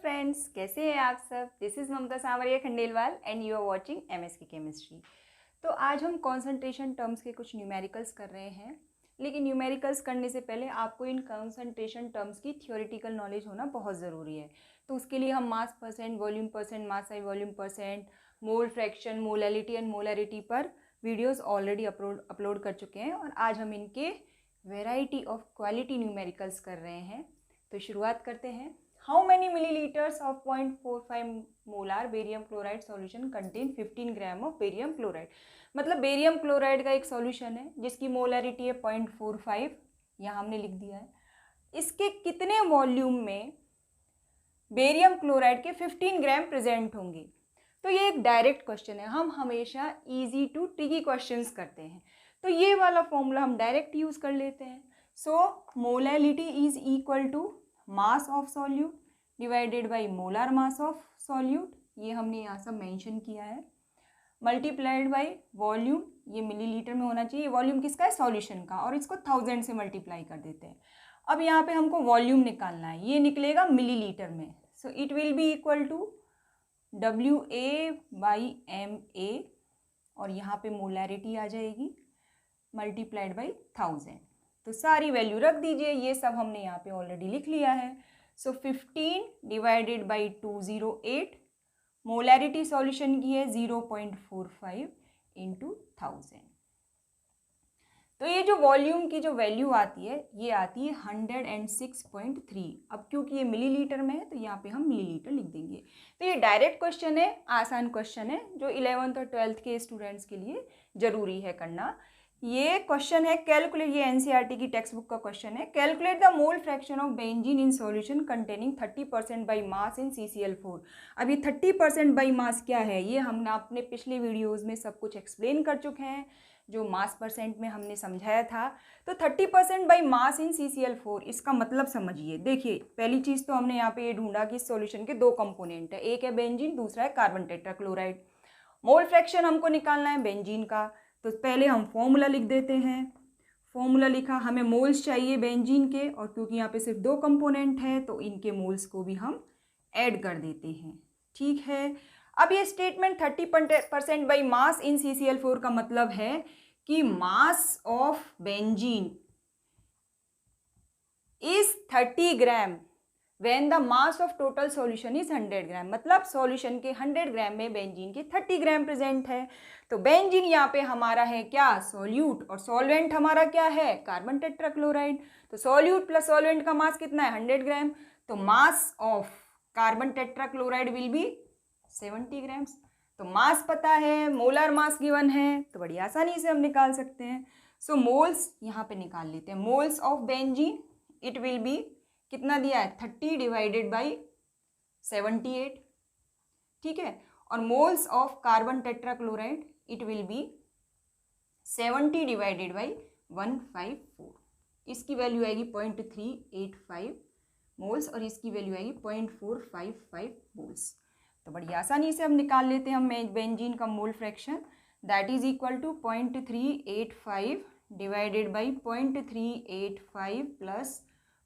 Friends, कैसे हैं आप सब। This is Mamta Sanwariya Khandelwal and you are watching MSK chemistry. तो आज हम कॉन्सेंट्रेशन टर्म्स के कुछ न्यूमेरिकल्स कर रहे हैं, लेकिन न्यूमेरिकल्स करने से पहले आपको इन कॉन्सेंट्रेशन टर्म्स की थियोरेटिकल नॉलेज होना बहुत ज़रूरी है। तो उसके लिए हम मास percent, volume percent, mass by volume percent, mole fraction, molality and molarity पर वीडियोस ऑलरेडी अपलोड कर चुके हैं और आज हम इनके वेराइटी ऑफ क्वालिटी न्यूमेरिकल्स कर रहे हैं। तो शुरुआत करते हैं। How many milliliters of 0.45 molar barium chloride solution contain 15 gram of barium chloride. मतलब बेरियम क्लोराइड का एक सॉल्यूशन है जिसकी मोलारिटी है 0.45, यहाँ हमने लिख दिया है। इसके कितने वॉल्यूम में बेरियम क्लोराइड के 15 ग्राम प्रेजेंट होंगे। तो ये एक डायरेक्ट क्वेश्चन है। हम हमेशा इजी टू ट्रिकी क्वेश्चंस करते हैं, तो ये वाला फॉर्मूला हम डायरेक्ट यूज कर लेते हैं। So molality is equal to mass of solute divided by molar mass of solute, ये हमने यहाँ सब मेंशन किया है, मल्टीप्लाइड बाय वॉल्यूम, ये मिलीलीटर में होना चाहिए। वॉल्यूम किसका है? सॉल्यूशन का, और इसको 1000 से मल्टीप्लाई कर देते हैं। अब यहाँ पे हमको वॉल्यूम निकालना है, ये निकलेगा मिलीलीटर में। So it will be equal to WA/MA, और यहाँ पे मोलैरिटी आ जाएगी मल्टीप्लाइड बाई 1000। तो सारी वैल्यू रख दीजिए, ये सब हमने यहाँ पे ऑलरेडी लिख लिया है। सो 15 डिवाइडेड बाई 208, मोलैरिटी सॉल्यूशन की है 0.45 इंटू 1000। तो ये जो वॉल्यूम की जो वैल्यू आती है ये आती है 106.3। अब क्योंकि ये मिलीलीटर में है तो यहाँ पे हम मिलीलीटर लिख देंगे। तो ये डायरेक्ट क्वेश्चन है, आसान क्वेश्चन है, जो 11th और 12th के स्टूडेंट्स के लिए ज़रूरी है करना। ये क्वेश्चन है कैलकुलेट, ये एनसीईआरटी की टेक्स्ट बुक का क्वेश्चन है। Calculate the mole fraction of benzene in solution containing 30% by mass in CCl4। अब ये 30% बाई मास क्या है, ये हमने अपने पिछले वीडियोज़ में सब कुछ एक्सप्लेन कर चुके हैं, जो मास परसेंट में हमने समझाया था। तो 30% बाई मास इन CCl4, इसका मतलब समझिए। देखिए, पहली चीज़ तो हमने यहाँ पे ये ढूंढा कि इस सॉल्यूशन के दो कंपोनेंट है, एक है बेंजीन, दूसरा है कार्बन टेट्राक्लोराइड। मोल फ्रैक्शन हमको निकालना है बेंजीन का, तो पहले हम फॉर्मूला लिख देते हैं। फॉर्मूला लिखा, हमें मोल्स चाहिए बेंजीन के, और क्योंकि यहाँ पे सिर्फ दो कंपोनेंट है तो इनके मोल्स को भी हम ऐड कर देते हैं। ठीक है, अब ये statement 30% by mass in CCl4 का मतलब है कि mass of benzene is 30 gram when the mass of total solution is 100 ग्राम। मतलब सॉल्यूशन के 100 ग्राम में बेंजीन के 30 ग्राम प्रेजेंट है। तो बेंजीन यहाँ पे हमारा है क्या? सॉल्यूट, और सॉल्वेंट हमारा क्या है? Carbon tetrachloride. तो सॉल्यूट प्लस सॉल्वेंट का मास कितना है? 100 ग्राम। तो mass of carbon tetrachloride will be 70 grams. तो मास पता है, मोलर मास गिवन है, तो बड़ी आसानी से हम निकाल सकते हैं। सो मोल्स यहाँ पे निकाल लेते हैं। Moles of benzene it will B, कितना दिया है? 30 डिवाइडेड बाई 78। ठीक है, और moles of carbon tetrachloride it will B 70 divided by 154। इसकी वैल्यू आएगी 0.385 मोल्स, और इसकी वैल्यू आएगी 0.455 मोल्स। तो बड़ी आसानी से हम निकाल लेते हैं हम बेंजीन का mole fraction, that is equal to 0.385 divided by 0.385 plus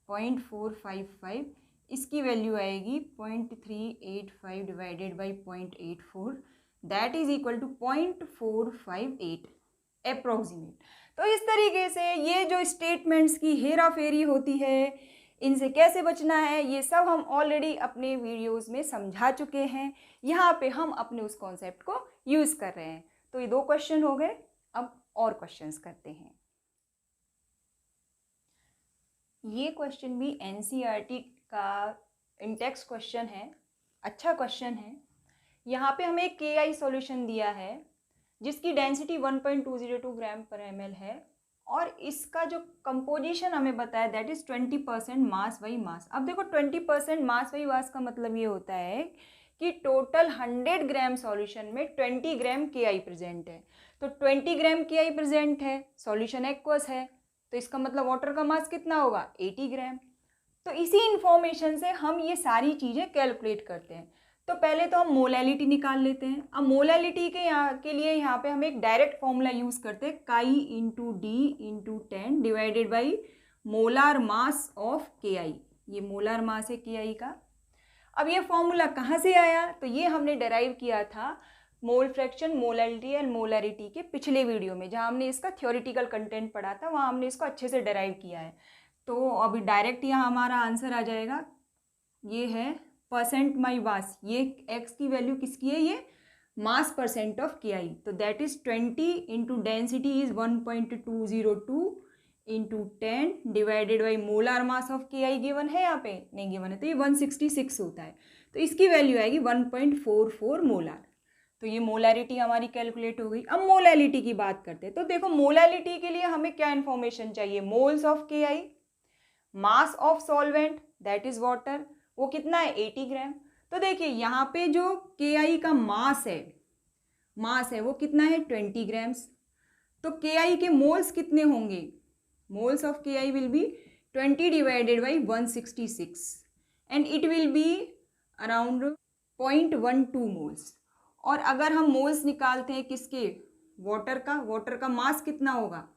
0.455, इसकी वैल्यू आएगी 0.385 divided by 0.84, that is equal to 0.458 approximate. तो इस तरीके से ये जो स्टेटमेंट्स की हेरा फेरी होती है, इनसे कैसे बचना है, ये सब हम ऑलरेडी अपने वीडियोस में समझा चुके हैं। यहाँ पे हम अपने उस कॉन्सेप्ट को यूज़ कर रहे हैं। तो ये दो क्वेश्चन हो गए, अब और क्वेश्चंस करते हैं। ये क्वेश्चन भी एनसीईआरटी का इंटेक्स क्वेश्चन है, अच्छा क्वेश्चन है। यहाँ पे हमें एक KI सॉल्यूशन दिया है जिसकी डेंसिटी 1.202 ग्राम पर ml है, और इसका जो कंपोजिशन हमें बताया that is 20% mass by mass. अब देखो 20% मास बाई मास का मतलब ये होता है कि टोटल 100 ग्राम सॉल्यूशन में 20 ग्राम KI प्रेजेंट है। तो 20 ग्राम KI प्रेजेंट है, सॉल्यूशन एक्वस है, तो इसका मतलब वाटर का मास कितना होगा? 80 ग्राम। तो इसी इंफॉर्मेशन से हम ये सारी चीज़ें कैलकुलेट करते हैं। तो पहले तो हम मोलैलिटी निकाल लेते हैं। अब मोलैलिटी के लिए यहाँ पे हम एक डायरेक्ट फॉर्मूला यूज़ करते हैं, काई into D into 10 divided by molar mass of KI। ये मोलार मास है KI का। अब ये फॉर्मूला कहाँ से आया, तो ये हमने डेराइव किया था mole fraction, molality and molarity के पिछले वीडियो में, जहाँ हमने इसका थ्योरेटिकल कंटेंट पढ़ा था, वहाँ हमने इसको अच्छे से डेराइव किया है। तो अभी डायरेक्ट यहाँ हमारा आंसर आ जाएगा, ये है परसेंट माई मास, ये एक्स की वैल्यू किसकी है, ये मास परसेंट ऑफ के आई, तो that is 20 into density is 1.202 into 10 divided by molar mass of K I given है, यहाँ पे नहीं गिवन है, तो ये 166 होता है, तो इसकी वैल्यू आएगी 1.44 मोलार। तो ये मोलैरिटी हमारी कैलकुलेट हो गई। अब मोलैलिटी की बात करते हैं, तो देखो मोलैलिटी के लिए हमें क्या इन्फॉर्मेशन चाहिए, moles of K I, mass of solvent that is water, वो कितना है 80 ग्राम। तो देखिए यहाँ पे जो के आई का मास है वो कितना है 20 ग्राम्स, तो के आई के मोल्स कितने होंगे, moles of K I will be 20 divided by 166 and it will be around 0.12 moles. और अगर हम मोल्स निकालते हैं किसके, वाटर का मास कितना होगा,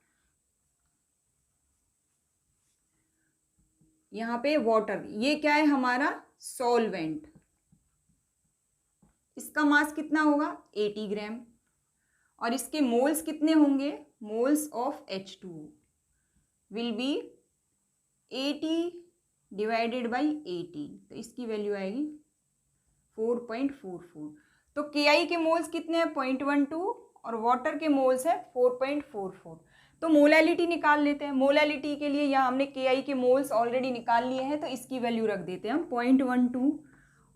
यहाँ पे वाटर, ये क्या है हमारा सॉल्वेंट, इसका मास कितना होगा 80 ग्राम, और इसके मोल्स कितने होंगे, moles of H2O will be 80 divided by 80, तो इसकी वैल्यू आएगी 4.44। तो KI के मोल्स कितने हैं 0.12 और वाटर के मोल्स है 4.44। तो मोलैलिटी निकाल लेते हैं। मोलैलिटी के लिए यहाँ हमने KI के मोल्स ऑलरेडी निकाल लिए हैं, तो इसकी वैल्यू रख देते हैं हम 0.12,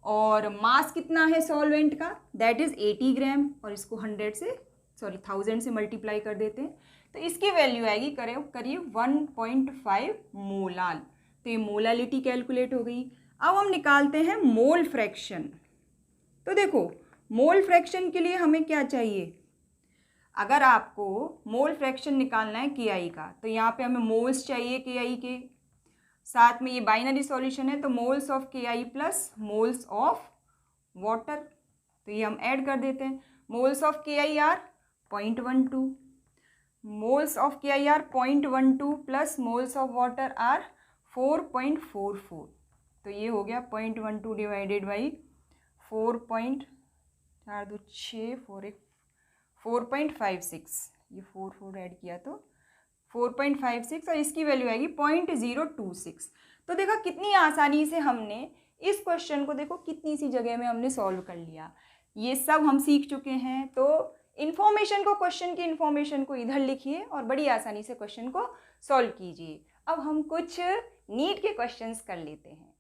और मास कितना है सॉल्वेंट का, दैट इज 80 ग्राम, और इसको 1000 से मल्टीप्लाई कर देते हैं, तो इसकी वैल्यू आएगी करीब 1.5 मोलाल। तो ये मोलैलिटी कैलकुलेट हो गई। अब हम निकालते हैं मोल फ्रैक्शन। तो देखो मोल फ्रैक्शन के लिए हमें क्या चाहिए, अगर आपको मोल फ्रैक्शन निकालना है KI का, तो यहाँ पे हमें मोल्स चाहिए KI के, साथ में ये बाइनरी सॉल्यूशन है, तो moles of KI plus moles of water, तो ये हम ऐड कर देते हैं। Moles of KI are 0.12, moles of KI are 0.12 plus moles of water are 4.44, तो ये हो गया 0.12 डिवाइडेड बाई 4.56, ये 4 ऐड किया तो 4.56, और इसकी वैल्यू आएगी 0.026। तो देखा कितनी आसानी से हमने इस क्वेश्चन को, देखो कितनी सी जगह में हमने सॉल्व कर लिया। ये सब हम सीख चुके हैं। तो इन्फॉर्मेशन को, क्वेश्चन की इन्फॉर्मेशन को इधर लिखिए और बड़ी आसानी से क्वेश्चन को सॉल्व कीजिए। अब हम कुछ नीट के क्वेश्चंस कर लेते हैं।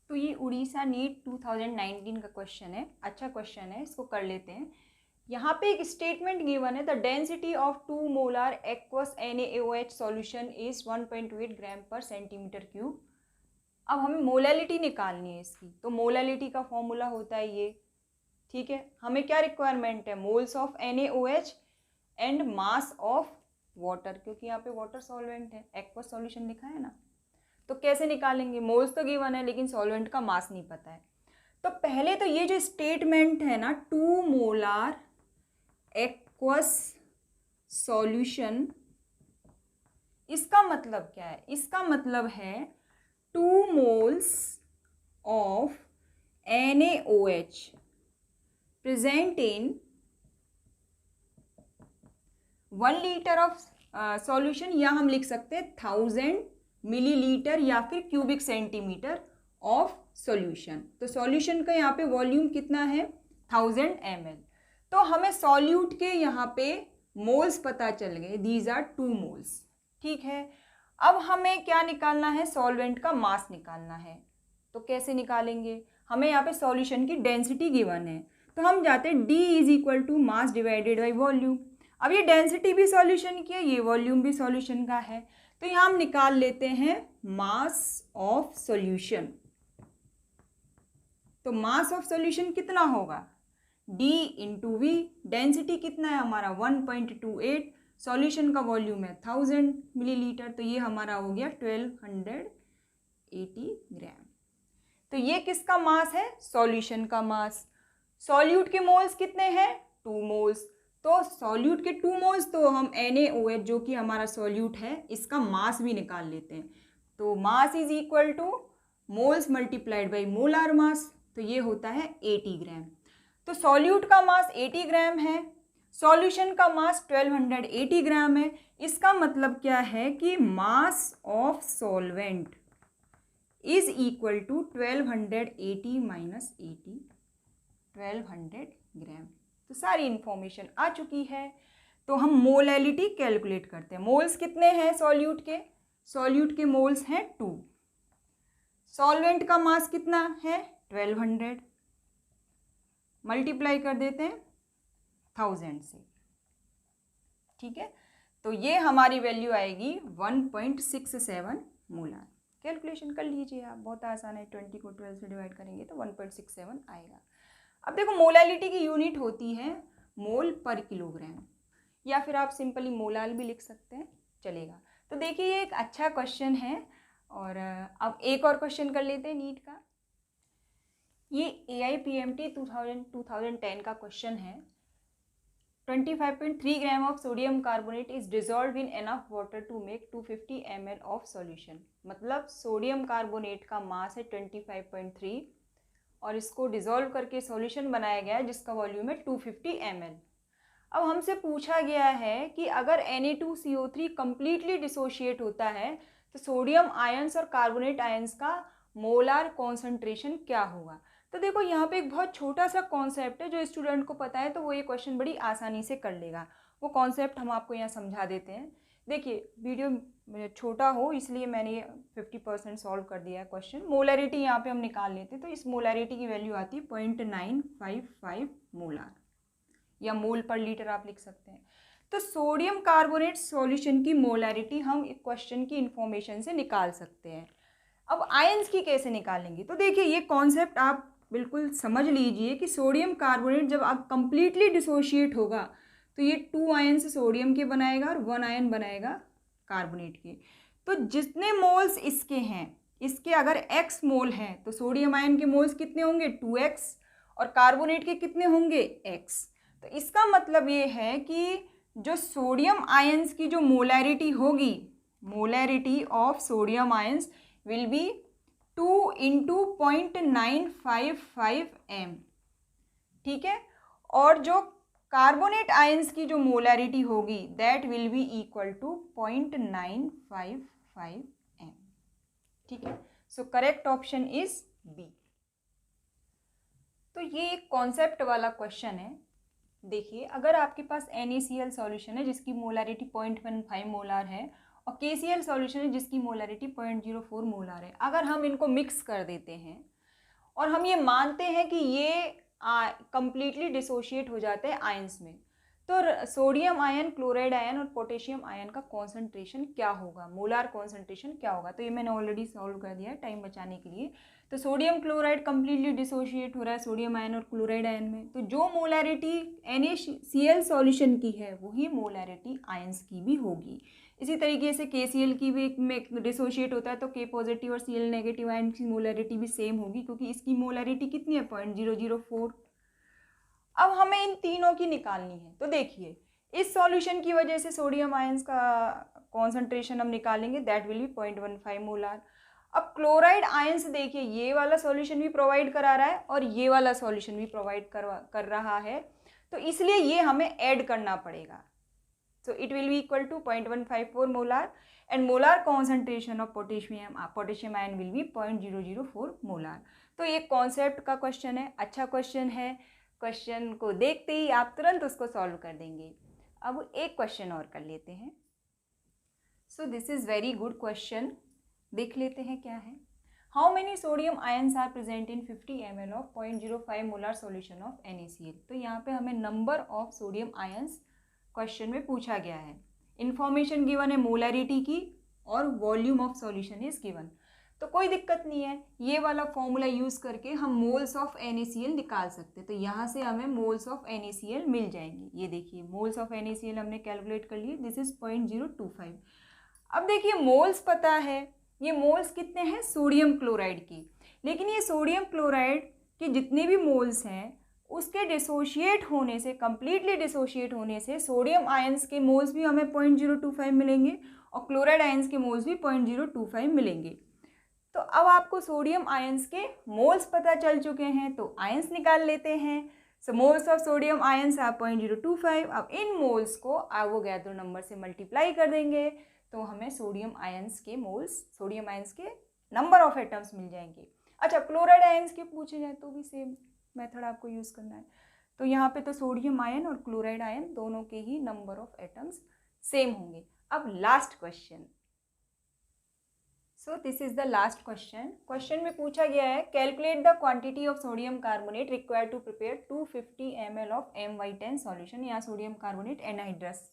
तो ये उड़ीसा नीट 2019 का क्वेश्चन है, अच्छा क्वेश्चन है, इसको कर लेते हैं। यहाँ पे एक स्टेटमेंट गिवन है, the density of 2 molar aqueous NaOH solution is 1.28 ग्राम पर सेंटीमीटर क्यूब। अब हमें मोलैलिटी निकालनी है इसकी, तो मोलैलिटी का फॉर्मूला होता है ये, ठीक है। हमें क्या रिक्वायरमेंट है, moles of NaOH and mass of water, क्योंकि यहाँ पे वाटर सॉल्वेंट है, एक्वस सॉल्यूशन लिखा है ना, तो कैसे निकालेंगे, मोल्स तो गिवन है लेकिन सॉल्वेंट का मास नहीं पता है। तो पहले तो ये जो स्टेटमेंट है ना, 2 मोलर एक्वस सॉल्यूशन, इसका मतलब क्या है, इसका मतलब है 2 moles of NaOH present in 1 litre of solution, या हम लिख सकते हैं 1000 मिलीलीटर या फिर क्यूबिक सेंटीमीटर ऑफ सॉल्यूशन। तो सॉल्यूशन का यहाँ पे वॉल्यूम कितना है 1000 ml। तो हमें सॉल्यूट के यहाँ पे मोल्स पता चल गए, दीज आर 2 मोल्स, ठीक है। अब हमें क्या निकालना है, सॉल्वेंट का मास निकालना है। तो कैसे निकालेंगे, हमें यहाँ पे सॉल्यूशन की डेंसिटी गिवन है, तो हम जाते हैं D is equal to mass divided by volume. अब ये डेंसिटी भी सॉल्यूशन की है, ये वॉल्यूम भी सॉल्यूशन का है, तो यहाँ हम निकाल लेते हैं मास ऑफ सॉल्यूशन। तो मास ऑफ सॉल्यूशन कितना होगा, D इंटू वी, डेंसिटी कितना है हमारा 1.28, सॉल्यूशन का वॉल्यूम है 1000 मिलीलीटर, तो ये हमारा हो गया 1280 ग्राम। तो ये किसका मास है, सॉल्यूशन का मास। सॉल्यूट के मोल्स कितने हैं 2 मोल्स, तो सॉल्यूट के 2 मोल्स, तो हम NaOH जो कि हमारा सॉल्यूट है इसका मास भी निकाल लेते हैं। तो mass is equal two moles multiplied by molar mass, तो ये होता है 80 ग्राम। तो सॉल्यूट का मास 80 ग्राम है, सॉल्यूशन का मास 1280 ग्राम है। इसका मतलब क्या है कि mass of solvent is equal to 1280 minus 80, 1200 gram. तो सारी इंफॉर्मेशन आ चुकी है। तो हम मोलैलिटी कैलकुलेट करते हैं। मोल्स कितने हैं सॉल्यूट के? सॉल्यूट के मोल्स हैं 2। सॉल्वेंट का मास कितना है? 1200, मल्टीप्लाई कर देते हैं 1000 से, ठीक है। तो ये हमारी वैल्यू आएगी 1.67 मोलार। कैलकुलेशन कर लीजिए आप, बहुत आसान है। 20 को 12 से डिवाइड करेंगे तो 1.67 आएगा। अब देखो मोलैलिटी की यूनिट होती है मोल पर किलोग्राम, या फिर आप सिंपली मोलाल भी लिख सकते हैं, चलेगा। तो देखिए ये एक अच्छा क्वेश्चन है। और अब एक और क्वेश्चन कर लेते हैं नीट का। ये AIPMT 2010 का क्वेश्चन है। 25.3 gram of sodium carbonate is dissolve in enough water to make 250 ml of solution. मतलब सोडियम कार्बोनेट का मास है 25.3 और इसको डिजॉल्व करके सॉल्यूशन बनाया गया है जिसका वॉल्यूम है 250 ml। अब हमसे पूछा गया है कि अगर Na2CO3 कंप्लीटली डिसोशिएट होता है तो सोडियम आयंस और कार्बोनेट आयंस का मोलार कॉन्सेंट्रेशन क्या होगा। तो देखो यहाँ पे एक बहुत छोटा सा कॉन्सेप्ट है, जो स्टूडेंट को पता है तो वो ये क्वेश्चन बड़ी आसानी से कर लेगा। वो कॉन्सेप्ट हम आपको यहाँ समझा देते हैं। देखिए वीडियो छोटा हो इसलिए मैंने ये 50% सॉल्व कर दिया है क्वेश्चन। मोलैरिटी यहाँ पे हम निकाल लेते हैं, तो इस मोलैरिटी की वैल्यू आती है 0.955 मोलार, या मोल पर लीटर आप लिख सकते हैं। तो सोडियम कार्बोनेट सॉल्यूशन की मोलैरिटी हम क्वेश्चन की इंफॉर्मेशन से निकाल सकते हैं। अब आयंस की कैसे निकालेंगे? तो देखिए ये कॉन्सेप्ट आप बिल्कुल समझ लीजिए कि सोडियम कार्बोनेट जब आप कंप्लीटली डिसोशिएट होगा तो ये 2 आयंस सोडियम के बनाएगा और 1 आयन बनाएगा कार्बोनेट के। तो जितने मोल्स इसके हैं, इसके अगर x मोल हैं तो सोडियम आयन के मोल्स कितने होंगे? 2x, और कार्बोनेट के कितने होंगे? x। तो इसका मतलब ये है कि जो सोडियम आयंस की जो मोलैरिटी होगी, molarity of sodium ions will be 2 × 0.955 m, ठीक है। और जो कार्बोनेट आयंस की जो मोलैरिटी होगी that will be equal to 0.955 m, ठीक है। So correct option is B. तो ये एक कॉन्सेप्ट वाला क्वेश्चन है। देखिए अगर आपके पास NaCl सॉल्यूशन है जिसकी मोलैरिटी 0.15 मोलार है और KCl सॉल्यूशन है जिसकी मोलैरिटी 0.04 मोलार है, अगर हम इनको मिक्स कर देते हैं और हम ये मानते हैं कि ये कंप्लीटली डिसोशिएट हो जाते हैं आयंस में, तो सोडियम आयन, क्लोराइड आयन और पोटेशियम आयन का कॉन्सेंट्रेशन क्या होगा, मोलार कॉन्सेंट्रेशन क्या होगा। तो ये मैंने ऑलरेडी सॉल्व कर दिया है टाइम बचाने के लिए। तो सोडियम क्लोराइड कंप्लीटली डिसोशिएट हो रहा है सोडियम आयन और क्लोराइड आयन में, तो जो मोलैरिटी NaCl सॉल्यूशन की है वही मोलैरिटी आयंस की भी होगी। इसी तरीके से KCl की भी में डिसोशिएट होता है तो K पॉजिटिव और Cl नेगेटिव आयन की मोलैरिटी भी सेम होगी, क्योंकि इसकी मोलैरिटी कितनी है? 0.004। अब हमें इन तीनों की निकालनी है। तो देखिए इस सॉल्यूशन की वजह से सोडियम आयंस का कॉन्सेंट्रेशन हम निकालेंगे, दैट विल बी 0.15 मोलार। अब क्लोराइड आयंस देखिए ये वाला सॉल्यूशन भी प्रोवाइड करा रहा है और ये वाला सॉल्यूशन भी प्रोवाइड कर रहा है, तो इसलिए ये हमें ऐड करना पड़ेगा। So it will be equal to 0.154 molar and molar concentration of potassium ion will be 0.004 molar। तो ये कॉन्सेप्ट का क्वेश्चन है, अच्छा क्वेश्चन है। क्वेश्चन को देखते ही आप तुरंत उसको सॉल्व कर देंगे। अब एक क्वेश्चन और कर लेते हैं। So this is very good question, देख लेते हैं क्या है। How many sodium ions are present in 50 ml of 0.05 molar solution of NaCl। तो यहाँ पे हमें number of sodium ions question में पूछा गया है। इंफॉर्मेशन गिवन है मोलैरिटी की और volume of solution is given. तो कोई दिक्कत नहीं है, ये वाला फॉर्मूला यूज़ करके हम मोल्स ऑफ NaCl निकाल सकते हैं। तो यहाँ से हमें मोल्स ऑफ NaCl मिल जाएंगे। ये देखिए मोल्स ऑफ NaCl हमने कैलकुलेट कर लिए, दिस इज 0.025। अब देखिए मोल्स पता है, ये मोल्स कितने हैं सोडियम क्लोराइड की, लेकिन ये सोडियम क्लोराइड के जितने भी मोल्स हैं उसके डिसोशिएट होने से, कंप्लीटली डिसोशिएट होने से सोडियम आयंस के मोल्स भी हमें 0.025 मिलेंगे और क्लोराइड आयंस के मोल्स भी 0.025 मिलेंगे। तो अब आपको सोडियम आयंस के मोल्स पता चल चुके हैं, तो आयंस निकाल लेते हैं। So moles of sodium ions are 0.025। अब इन मोल्स को एवोगैड्रो नंबर से मल्टीप्लाई कर देंगे तो हमें सोडियम आयंस के मोल्स, सोडियम आयंस के नंबर ऑफ एटम्स मिल जाएंगे। अच्छा, क्लोराइड आयंस के पूछे जाए तो भी सेम मेथड आपको यूज़ करना है। तो यहाँ पे तो सोडियम आयन और क्लोराइड आयन दोनों के ही नंबर ऑफ एटम्स सेम होंगे। अब last question, so this is the last question. Question में पूछा गया है calculate the quantity of sodium carbonate required to prepare 250 ml of My10 solution. यहाँ सोडियम कार्बोनेट एनहाइड्रस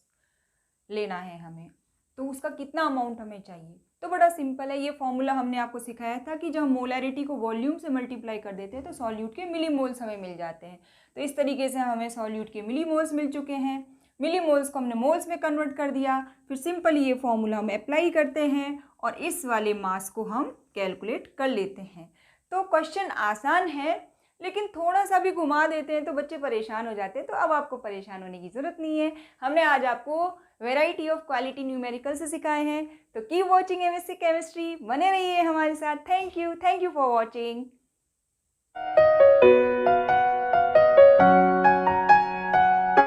लेना है हमें, तो उसका कितना अमाउंट हमें चाहिए। तो बड़ा सिंपल है, ये फॉर्मूला हमने आपको सिखाया था कि जब हम मोलैरिटी को वॉल्यूम से मल्टीप्लाई कर देते हैं तो सॉल्यूट के मिलीमोल्स हमें मिल जाते हैं। तो इस तरीके से हमें सॉल्यूट के मिलीमोल्स मिल चुके हैं। मिलीमोल्स को हमने मोल्स में कन्वर्ट कर दिया, फिर सिंपली ये फॉर्मूला हम अप्लाई करते हैं और इस वाले मास को हम कैलकुलेट कर लेते हैं। तो क्वेश्चन आसान है, लेकिन थोड़ा सा भी घुमा देते हैं तो बच्चे परेशान हो जाते हैं। तो अब आपको परेशान होने की ज़रूरत नहीं है। हमने आज आपको वैरायटी ऑफ क्वालिटी न्यूमेरिकल से सिखाए हैं। तो कीप वॉचिंग एमएससी केमिस्ट्री, बने रहिए हमारे साथ। Thank you for watching.